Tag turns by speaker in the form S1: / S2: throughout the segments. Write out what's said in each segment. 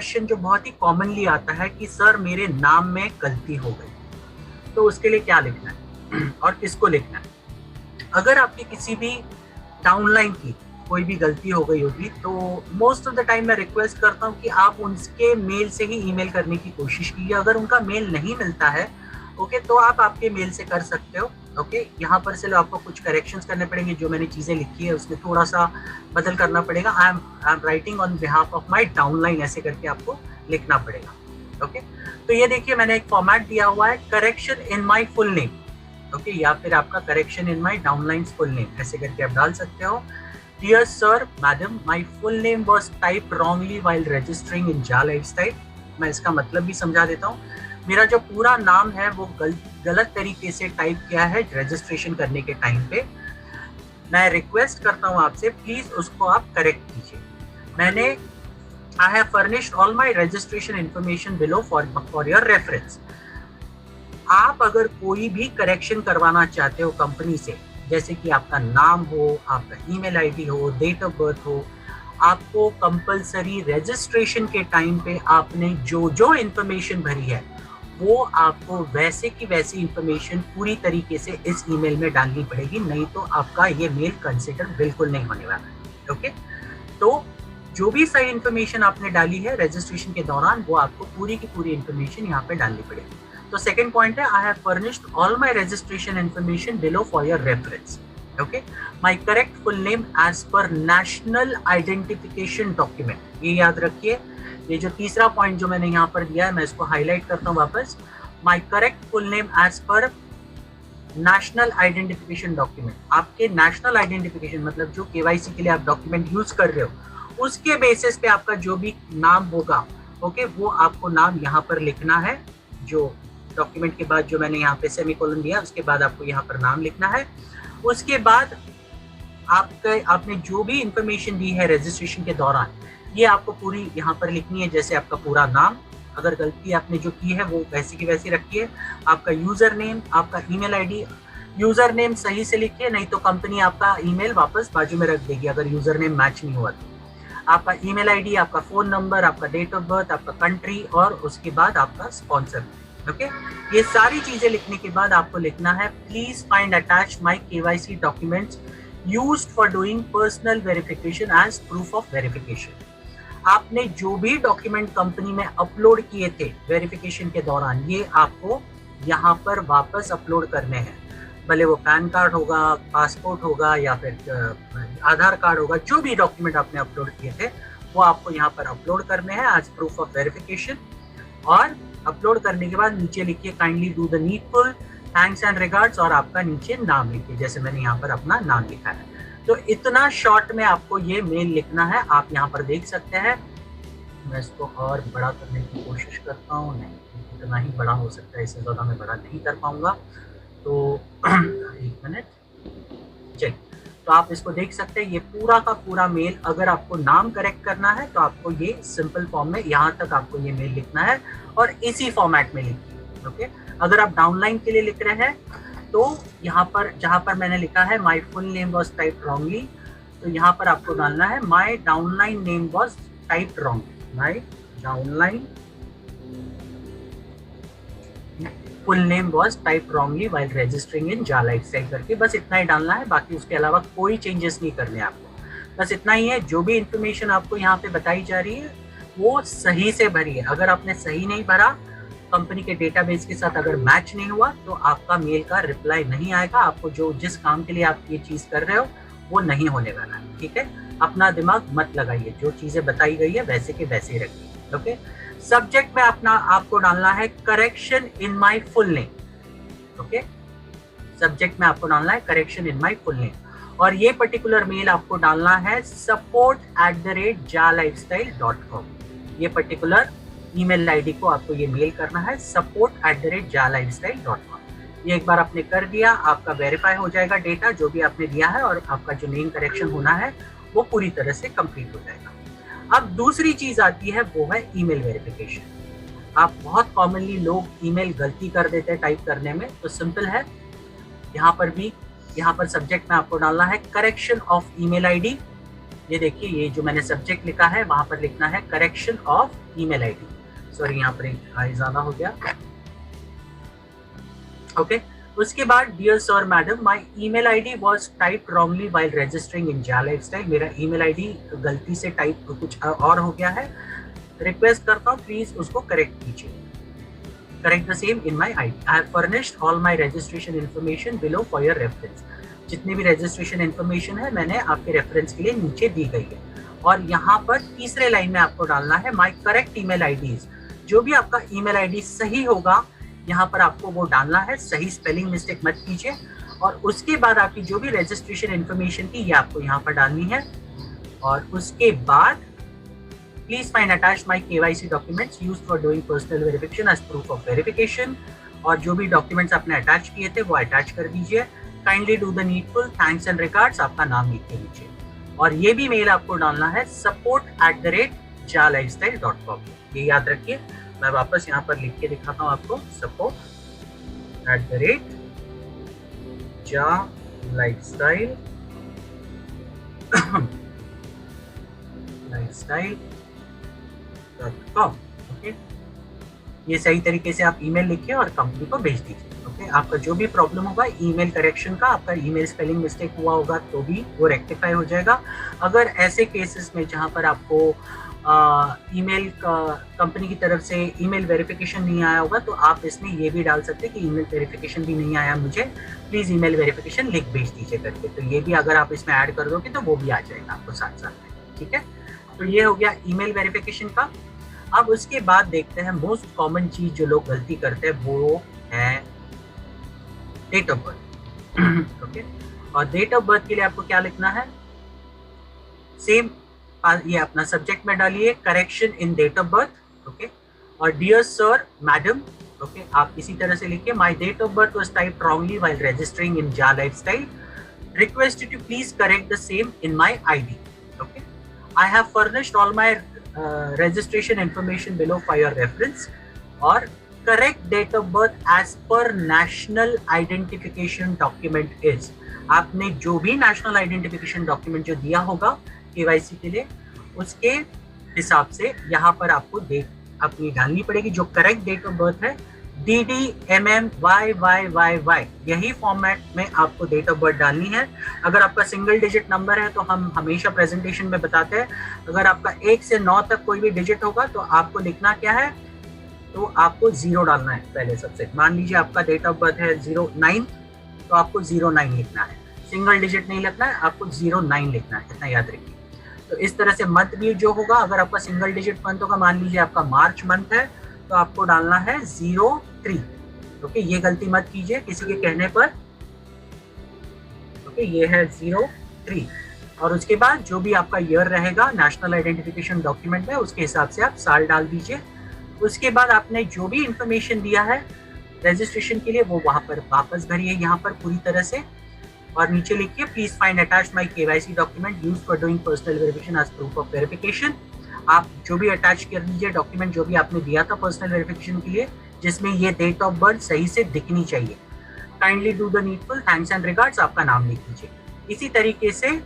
S1: Question जो बहुत ही commonly आता है कि सर मेरे नाम में गलती हो गई, तो उसके लिए क्या लिखना है और किसको लिखना है। अगर आपकी किसी भी डाउनलाइन की कोई भी गलती हो गई होगी तो मोस्ट ऑफ द टाइम मैं रिक्वेस्ट करता हूँ कि आप उनके मेल से ही ईमेल करने की कोशिश कीजिए। अगर उनका मेल नहीं मिलता है ओके तो आप आपके मेल से कर सकते हो। ओके यहाँ पर से आपको कुछ करेक्शंस करने पड़ेंगे, जो मैंने चीज़ें लिखी है उसमें थोड़ा सा बदल करना पड़ेगा। I am writing on behalf of my downline, ऐसे करके आपको लिखना पड़ेगा। ओके तो ये देखिए मैंने एक फॉर्मेट दिया हुआ है, correction in my full name okay, या फिर आपका correction in my downline full name, ऐसे करके आप डाल सकते हो। Dear sir madam, my full name was type wrongly while registering in Jaa Lifestyle. मैं इसका मतलब भी समझा देता हूँ। मेरा जो पूरा नाम है वो गलत तरीके से टाइप किया है रजिस्ट्रेशन करने के टाइम पे। मैं रिक्वेस्ट करता हूँ आपसे प्लीज उसको आप करेक्ट कीजिए। मैंने आई have furnished all my registration information below for your reference. आप अगर कोई भी करेक्शन करवाना चाहते हो कंपनी से, जैसे कि आपका नाम हो, आपका ईमेल आईडी हो, डेट ऑफ बर्थ हो, आपको कंपलसरी रजिस्ट्रेशन के टाइम पे आपने जो जो इन्फॉर्मेशन भरी है वो आपको वैसे की वैसी इन्फॉर्मेशन पूरी तरीके से इस ईमेल में डालनी पड़ेगी, नहीं तो आपका ये मेल कंसिडर बिल्कुल नहीं होने वाला है। ओके तो जो भी सही इन्फॉर्मेशन आपने डाली है रजिस्ट्रेशन के दौरान वो आपको पूरी की पूरी इन्फॉर्मेशन यहाँ पे डालनी पड़ेगी। तो सेकंड पॉइंट है, I have furnished all my registration information below for your reference. Okay my correct full name as per national identification document. ये याद रखिए, ये जो तीसरा पॉइंट जो मैंने यहाँ पर दिया है मैं इसको हाईलाइट करता हूँ वापस। My correct full name as per national identification document. आपके नेशनल आइडेंटिफिकेशन मतलब जो केवाईसी के लिए आप डॉक्यूमेंट यूज कर रहे हो उसके बेसिस पे आपका जो भी नाम होगा ओके वो आपको नाम यहाँ पर लिखना है। जो डॉक्यूमेंट के बाद जो मैंने यहाँ पे सेमीकोलन दिया उसके बाद आपको यहाँ पर नाम लिखना है। उसके बाद आपने जो भी इंफॉर्मेशन दी है रजिस्ट्रेशन के दौरान ये आपको पूरी यहाँ पर लिखनी है। जैसे आपका पूरा नाम, अगर गलती आपने जो की है वो वैसी की वैसी रखिए। आपका यूजर नेम, आपका ईमेल आईडी, यूजर नेम सही से लिखिए, नहीं तो कंपनी आपका ईमेल वापस बाजू में रख देगी अगर यूजर नेम मैच नहीं हुआ तो। आपका ईमेल आईडी, आपका फोन नंबर, आपका डेट ऑफ बर्थ, आपका कंट्री और उसके बाद आपका स्पॉन्सर। ओके ये सारी चीजें लिखने के बाद आपको लिखना है please find attached my KYC documents used for doing personal verification as proof of verification. आपने जो भी डॉक्यूमेंट कंपनी में अपलोड किए थे वेरिफिकेशन के दौरान ये आपको यहाँ पर वापस अपलोड करने हैं। भले वो पैन कार्ड होगा, पासपोर्ट होगा या फिर आधार कार्ड होगा, जो भी डॉक्यूमेंट आपने अपलोड किए थे वो आपको यहाँ पर अपलोड करने हैं एज प्रूफ ऑफ वेरिफिकेशन। और अपलोड करने के बाद नीचे लिखिए kindly do the needful, thanks and regards और आपका नीचे नाम लिखिए, जैसे मैंने यहाँ पर अपना नाम लिखा है। तो इतना शॉर्ट में आपको ये मेल लिखना है। आप यहाँ पर देख सकते हैं, मैं इसको और बड़ा करने की कोशिश करता हूँ, नहीं इतना ही बड़ा हो सकता है, इससे ज़्यादा मैं बड़ा नहीं कर पाऊँगा। तो एक मिनट चलिए, तो आप इसको देख सकते हैं। ये पूरा का पूरा मेल, अगर आपको नाम करेक्ट करना है तो आपको ये सिंपल फॉर्म में यहाँ तक आपको ये मेल लिखना है और इसी फॉर्मेट में लिखिए। ओके अगर आप डाउनलाइन के लिए लिख रहे हैं तो यहाँ पर जहाँ पर मैंने लिखा है my full name was type wrongly, तो यहाँ पर आपको डालना है my downline name was type wrongly, my downline full name was type wrongly while registering in Jaa Lifestyle करके बस इतना ही डालना है। बाकी उसके अलावा कोई चेंजेस नहीं करने आपको, बस इतना ही है। जो भी इंफॉर्मेशन आपको यहाँ पे बताई जा रही है वो सही से भरी है। अगर आपने सही नहीं भरा, कंपनी के डेटाबेस के साथ अगर मैच नहीं हुआ तो आपका मेल का रिप्लाई नहीं आएगा। आपको जो जिस काम के लिए आप ये चीज़ कर रहे हो वो नहीं होने वाला है। ठीक है, अपना दिमाग मत लगाइए, जो चीज़ें बताई गई है वैसे के वैसे ही रखिए। ओके सब्जेक्ट में अपना आपको डालना है correction in my full name. Okay subject में आपको डालना है correction in my full name और ये पर्टिकुलर मेल आपको डालना है support@jalifestyle.com। ये पर्टिकुलर ईमेल आईडी को आपको ये मेल करना है support@jalifestyle.com। ये एक बार आपने कर दिया, आपका वेरीफाई हो जाएगा डेटा जो भी आपने दिया है और आपका जो नेम करेक्शन होना है वो पूरी तरह से कंप्लीट हो जाएगा। अब दूसरी चीज आती है वो है ईमेल वेरिफिकेशन। आप बहुत कॉमनली लोग ईमेल गलती कर देते हैं टाइप करने में, तो सिंपल है, यहाँ पर सब्जेक्ट में आपको डालना है करेक्शन ऑफ ईमेल आईडी, ये देखिए, ये जो मैंने सब्जेक्ट लिखा है वहां पर लिखना है correction of email ID. Sorry, यहाँ पर एक आई ज्यादा हो गया। ओके, उसके बाद dear sir madam, my email ID was typed wrongly while registering in Jaa Lifestyle. मेरा ईमेल आईडी गलती से टाइप कुछ और हो गया है, रिक्वेस्ट करता हूँ प्लीज उसको करेक्ट कीजिए। Correct the same in my ID. I have furnished all my registration information below for your reference. जितनी भी रजिस्ट्रेशन इन्फॉर्मेशन है मैंने आपके रेफरेंस के लिए नीचे दी गई है। और यहाँ पर तीसरे लाइन में आपको डालना है माय करेक्ट ईमेल आईडीज। जो भी आपका ईमेल आईडी सही होगा यहाँ पर आपको वो डालना है, सही स्पेलिंग मिस्टेक मत कीजिए। और उसके बाद आपकी जो भी रजिस्ट्रेशन इन्फॉर्मेशन थी ये आपको यहाँ पर डालनी है। और उसके बाद please find attach my KYC documents used for doing personal verification as proof of verification. और जो भी डॉक्यूमेंट्स आपने अटैच किए थे वो अटैच कर दीजिए। Kindly do the needful, thanks and regards, आपका नाम लिख के नीचे। और ये भी मेल आपको डालना है support@jalifestyle.com। ये याद रखिए, मैं वापस यहाँ पर लिख के दिखाता हूँ आपको, support@jalifestyle.com। ओके, ये सही तरीके से आप ईमेल लिखिए और कंपनी को भेज दीजिए। ओके, आपका जो भी प्रॉब्लम होगा ईमेल करेक्शन का, आपका ईमेल स्पेलिंग मिस्टेक हुआ होगा तो भी वो रेक्टिफाई हो जाएगा। अगर ऐसे केसेस में जहाँ पर आपको ईमेल का कंपनी की तरफ से ईमेल वेरिफिकेशन नहीं आया होगा तो आप इसमें ये भी डाल सकते हैं कि ईमेल वेरिफिकेशन भी नहीं आया मुझे, प्लीज ईमेल वेरिफिकेशन लिख भेज दीजिए करके। तो ये भी अगर आप इसमें ऐड कर दोगे तो वो भी आ जाएगा आपको साथ साथ में। ठीक है, तो ये हो गया ईमेल वेरिफिकेशन का। अब उसके बाद देखते हैं मोस्ट कॉमन चीज जो लोग गलती करते हैं वो है डेट ऑफ बर्थ। ओके, और डेट ऑफ बर्थ के लिए आपको क्या लिखना है, सेम ये अपना सब्जेक्ट में डालिए correction in date of birth. Okay, और डियर सर मैडम, ओके, आप इसी तरह से लिखिए my date of birth was typed wrongly while registering in Jaa Lifestyle, request to please correct the same in my ID. Okay, I have furnished all my registration information below for your reference। और correct date of birth as per national identification document is। आपने जो भी national identification document जो दिया होगा KYC के लिए उसके हिसाब से यहाँ पर आपको डेट अपनी डालनी पड़ेगी। जो करेक्ट डेट ऑफ बर्थ है DDMMYYYY, यही फॉर्मेट में आपको डेट ऑफ बर्थ डालनी है। अगर आपका सिंगल डिजिट नंबर है तो हम हमेशा प्रेजेंटेशन में बताते हैं, अगर आपका 1 से 9 तक कोई भी डिजिट होगा तो आपको लिखना क्या है, तो आपको 0 डालना है पहले सबसे। मान लीजिए आपका डेट ऑफ बर्थ है 09 तो आपको 09 लिखना है, सिंगल डिजिट नहीं लिखना है, आपको 09 लिखना है, इतना याद रखिए। तो इस तरह से मंथ भी जो होगा, अगर आपका सिंगल डिजिट मंथ होगा, मान लीजिए आपका मार्च मंथ है तो आपको डालना है 03। ओके, ये गलती मत कीजिए किसी के कहने पर। ओके, ये है 03। और उसके बाद जो भी आपका ईयर रहेगा नेशनल आइडेंटिफिकेशन डॉक्यूमेंट में उसके हिसाब से आप साल डाल दीजिए। उसके बाद आपने जो भी इंफॉर्मेशन दिया है रजिस्ट्रेशन के लिए वो वहां पर वापस भरिए यहाँ पर पूरी तरह से। और नीचे लिखिए please find attach my KYC document used for doing personal verification as proof of verification. आप जो भी अटैच कर दीजिए डॉक्यूमेंट जो भी आपने दिया था पर्सनल वेरिफिकेशन के लिए, जिसमें ये डेट ऑफ बर्थ सही से दिखनी चाहिए। Kindly do the needful, thanks and regards, आपका नाम लिख दीजिए। इसी तरीके से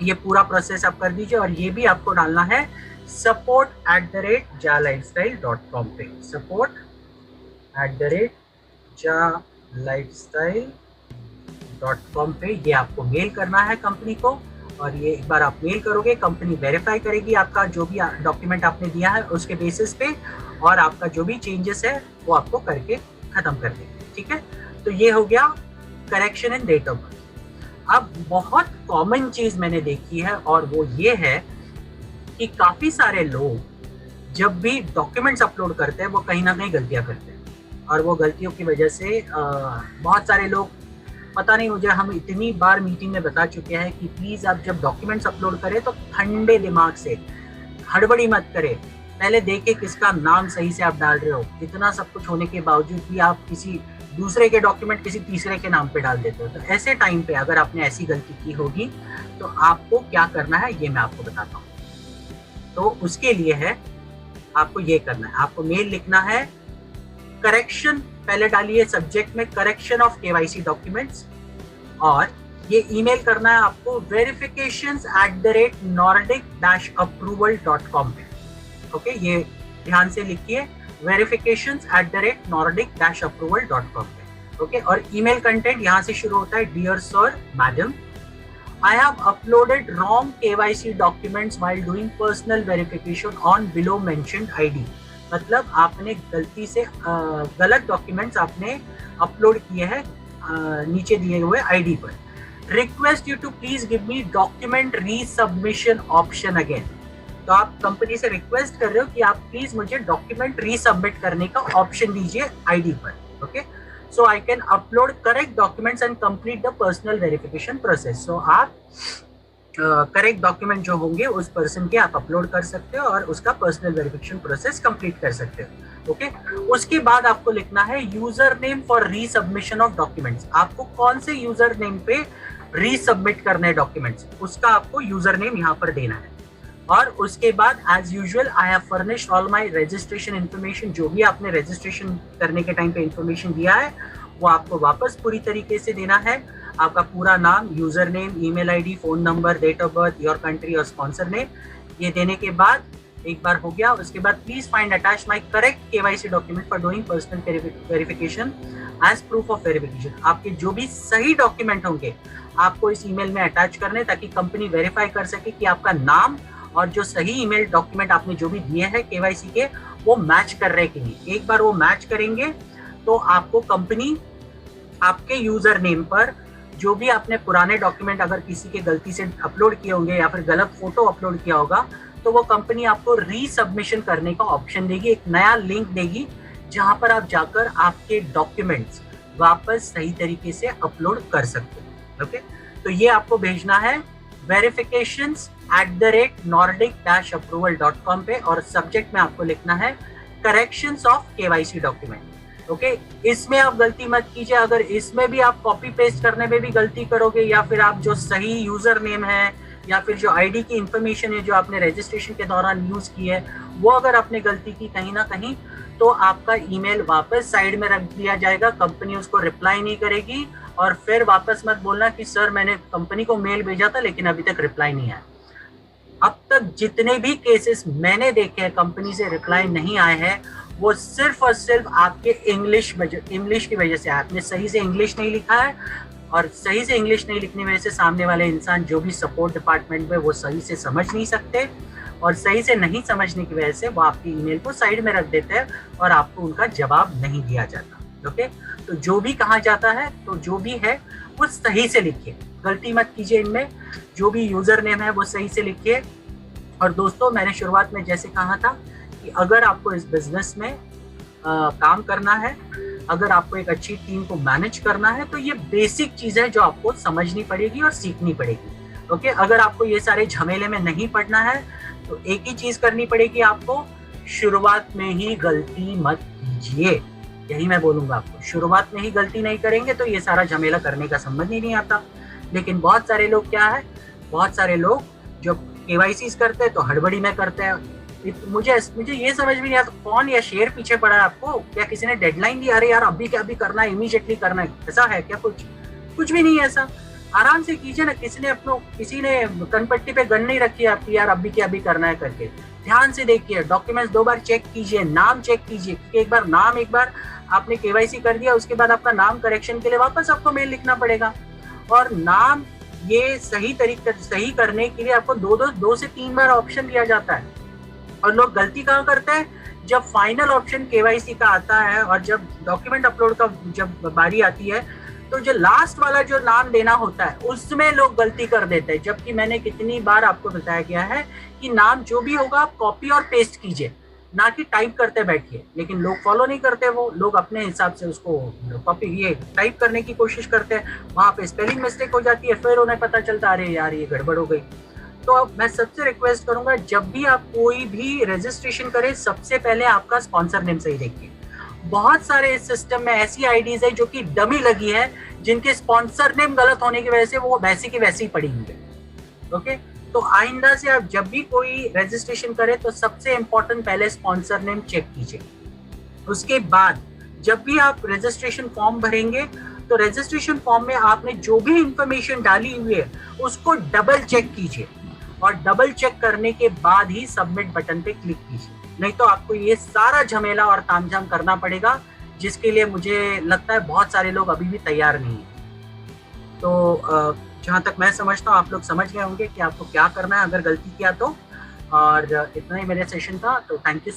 S1: ये पूरा प्रोसेस आप कर दीजिए। और ये भी आपको डालना है support@jalifestyle.com पे, support@jalifestyle.com पे ये आपको मेल करना है कंपनी को। और ये एक बार आप मेल करोगे कंपनी वेरीफाई करेगी आपका जो भी डॉक्यूमेंट आपने दिया है उसके बेसिस पे, और आपका जो भी चेंजेस है वो आपको करके खत्म कर देंगे। ठीक है, तो ये हो गया correction in date of birth. अब बहुत कॉमन चीज मैंने देखी है और वो ये है कि काफी सारे लोग जब भी डॉक्यूमेंट्स अपलोड करते हैं वो कहीं ना कहीं गलतियां करते हैं। और वो गलतियों की वजह से बहुत सारे लोग, पता नहीं मुझे, हम इतनी बार मीटिंग में बता चुके हैं कि प्लीज आप जब डॉक्यूमेंट्स अपलोड करें तो ठंडे दिमाग से, हड़बड़ी मत करें, पहले देखें किसका नाम सही से आप डाल रहे हो। इतना सब कुछ होने के बावजूद भी आप किसी दूसरे के डॉक्यूमेंट किसी तीसरे के नाम पे डाल देते हो। तो ऐसे टाइम पे अगर आपने ऐसी गलती की होगी तो आपको क्या करना है ये मैं आपको बताता हूँ। तो उसके लिए है आपको ये करना है, आपको मेल लिखना है करेक्शन, पहले डालिए सब्जेक्ट में करेक्शन ऑफ केवाईसी डॉक्यूमेंट्स, और ये ईमेल करना है आपको verifications@nordic-approval.com पे। ओके, ये ध्यान से लिखिए, verifications@nordic-approval.com पे। ओके, और ईमेल कंटेंट यहाँ से शुरू होता है, dear sir madam, I have uploaded wrong KYC documents while doing personal verification on below mentioned ID। मतलब आपने गलती से गलत डॉक्यूमेंट्स आपने अपलोड किए हैं नीचे दिए हुए आईडी पर। Request you to please give me document resubmission option again. तो आप कंपनी से रिक्वेस्ट कर रहे हो कि आप प्लीज मुझे डॉक्यूमेंट रीसबमिट करने का ऑप्शन दीजिए आईडी पर। Okay, so I can upload correct documents and complete the personal verification process। so आप करेक्ट डॉक्यूमेंट जो होंगे उस पर्सन के आप अपलोड कर सकते हो और उसका पर्सनल वेरिफिकेशन प्रोसेस कंप्लीट कर सकते हो। ओके, उसके बाद आपको लिखना है user name for resubmission of documents. आपको कौन से यूजर नेम पे रीसबमिट करने हैं डॉक्यूमेंट्स, उसका आपको यूजर नेम यहाँ पर देना है। और उसके बाद as usual I have furnished all my registration information. जो भी आपने रजिस्ट्रेशन करने के टाइम पे इन्फॉर्मेशन दिया है वो आपको वापस पूरी तरीके से देना है। आपका पूरा नाम, user name, email ID, phone number, date of birth, your country और स्पॉन्सर नेम, ये देने के बाद एक बार हो गया। उसके बाद please find attach my correct KYC document for doing personal verification as proof of verification. आपके जो भी सही डॉक्यूमेंट होंगे आपको इस ईमेल में अटैच करने, ताकि कंपनी वेरीफाई कर सके कि आपका नाम और जो सही ईमेल डॉक्यूमेंट आपने जो भी दिए हैं केवाईसी के वो मैच कर रहे कि नहीं। एक बार वो मैच करेंगे तो आपको कंपनी आपके यूजर नेम पर जो भी आपने पुराने डॉक्यूमेंट अगर किसी के गलती से अपलोड किए होंगे या फिर गलत फोटो अपलोड किया होगा तो वो कंपनी आपको रीसबमिशन करने का ऑप्शन देगी, एक नया लिंक देगी जहां पर आप जाकर आपके डॉक्यूमेंट्स वापस सही तरीके से अपलोड कर सकते हैं। ओके, तो ये आपको भेजना है verifications@nordic-approval.com पे और सब्जेक्ट में आपको लिखना है corrections of KYC document. Okay, इसमें आप गलती मत कीजिए। अगर इसमें भी आप कॉपी पेस्ट करने में भी गलती करोगे या फिर आप जो सही यूजर नेम है या फिर जो आईडी की इंफॉर्मेशन है जो आपने रजिस्ट्रेशन के दौरान यूज की है वो अगर आपने गलती की कहीं ना कहीं तो आपका ईमेल वापस साइड में रख दिया जाएगा, कंपनी उसको रिप्लाई नहीं करेगी। और फिर वापस मत बोलना कि सर मैंने कंपनी को मेल भेजा था लेकिन अभी तक रिप्लाई नहीं आया। अब तक जितने भी केसेस मैंने देखे हैं कंपनी से रिप्लाई नहीं आए हैं वो सिर्फ और सिर्फ आपके इंग्लिश की वजह से। आपने सही से इंग्लिश नहीं लिखा है और सही से इंग्लिश नहीं लिखने की वजह से सामने वाले इंसान जो भी सपोर्ट डिपार्टमेंट में वो सही से समझ नहीं सकते और सही से नहीं समझने की वजह से वो आपकी ईमेल को साइड में रख देते हैं और आपको उनका जवाब नहीं दिया जाता। ओके, तो जो भी कहा जाता है तो जो भी है वो सही से लिखिए, गलती मत कीजिए। इनमें जो भी यूजर नेम है वो सही से लिखिए। और दोस्तों मैंने शुरुआत में जैसे कहा था कि अगर आपको इस बिजनेस में काम करना है, अगर आपको एक अच्छी टीम को मैनेज करना है तो ये बेसिक चीज़ है जो आपको समझनी पड़ेगी और सीखनी पड़ेगी। ओके, अगर आपको ये सारे झमेले में नहीं पड़ना है तो एक ही चीज़ करनी पड़ेगी आपको, शुरुआत में ही गलती मत कीजिए। यही मैं बोलूँगा आपको, शुरुआत में ही गलती नहीं करेंगे तो ये सारा झमेला करने का संबंध ही नहीं आता। लेकिन बहुत सारे लोग क्या है, बहुत सारे लोग जो केवाईसी करते हैं तो हड़बड़ी में करते हैं। मुझे ये समझ में नहीं आता कौन या शेर पीछे पड़ा है आपको। क्या किसी ने डेडलाइन दी, अरे यार अभी क्या अभी करना है, इमीडिएटली करना है, ऐसा है क्या? कुछ भी नहीं है ऐसा। आराम से कीजिए ना। किसी ने कनपट्टी पे गन नहीं रखी है आपकी, यार अभी क्या अभी करना है करके। ध्यान से देखिए, डॉक्यूमेंट्स 2 बार चेक कीजिए, नाम चेक कीजिए। एक बार आपने केवाईसी कर दिया उसके बाद आपका नाम करेक्शन के लिए वापस आपको मेल लिखना पड़ेगा। और नाम ये सही करने के लिए आपको 2 से 3 बार ऑप्शन दिया जाता है। और लोग गलती कहाँ करते हैं, जब फाइनल ऑप्शन केवाईसी का आता है और जब डॉक्यूमेंट अपलोड का जब बारी आती है तो जो लास्ट वाला जो नाम देना होता है उसमें लोग गलती कर देते हैं। जबकि मैंने कितनी बार आपको बताया गया है कि नाम जो भी होगा आप कॉपी और पेस्ट कीजिए, ना कि टाइप करते बैठिए। लेकिन लोग फॉलो नहीं करते, वो लोग अपने हिसाब से उसको कॉपी टाइप करने की कोशिश करते हैं, वहाँ पे स्पेलिंग मिस्टेक हो जाती है, फिर उन्हें पता चलता अरे यार ये गड़बड़ हो गई। तो मैं सबसे रिक्वेस्ट करूंगा जब भी आप कोई भी रजिस्ट्रेशन करें सबसे पहले आपका स्पॉन्सर नेम सही देखिए। बहुत सारे इस सिस्टम में ऐसी आईडीज है जो कि डमी लगी है, जिनके स्पॉन्सर नेम गलत होने की वजह से वो वैसे की वैसे ही पड़ी हुई है। ओके, तो आइंदा से आप जब भी कोई रजिस्ट्रेशन करें तो सबसे इंपॉर्टेंट पहले स्पॉन्सर नेम चेक कीजिए। उसके बाद जब भी आप रजिस्ट्रेशन फॉर्म भरेंगे तो रजिस्ट्रेशन फॉर्म में आपने जो भी इंफॉर्मेशन डाली हुई है उसको डबल चेक कीजिए और डबल चेक करने के बाद ही सबमिट बटन पे क्लिक कीजिए, नहीं तो आपको ये सारा झमेला और तामझाम करना पड़ेगा, जिसके लिए मुझे लगता है बहुत सारे लोग अभी भी तैयार नहीं है। तो जहाँ तक मैं समझता हूँ आप लोग समझ गए होंगे कि आपको क्या करना है अगर गलती किया तो। और इतना ही मेरा सेशन था, तो थैंक यू।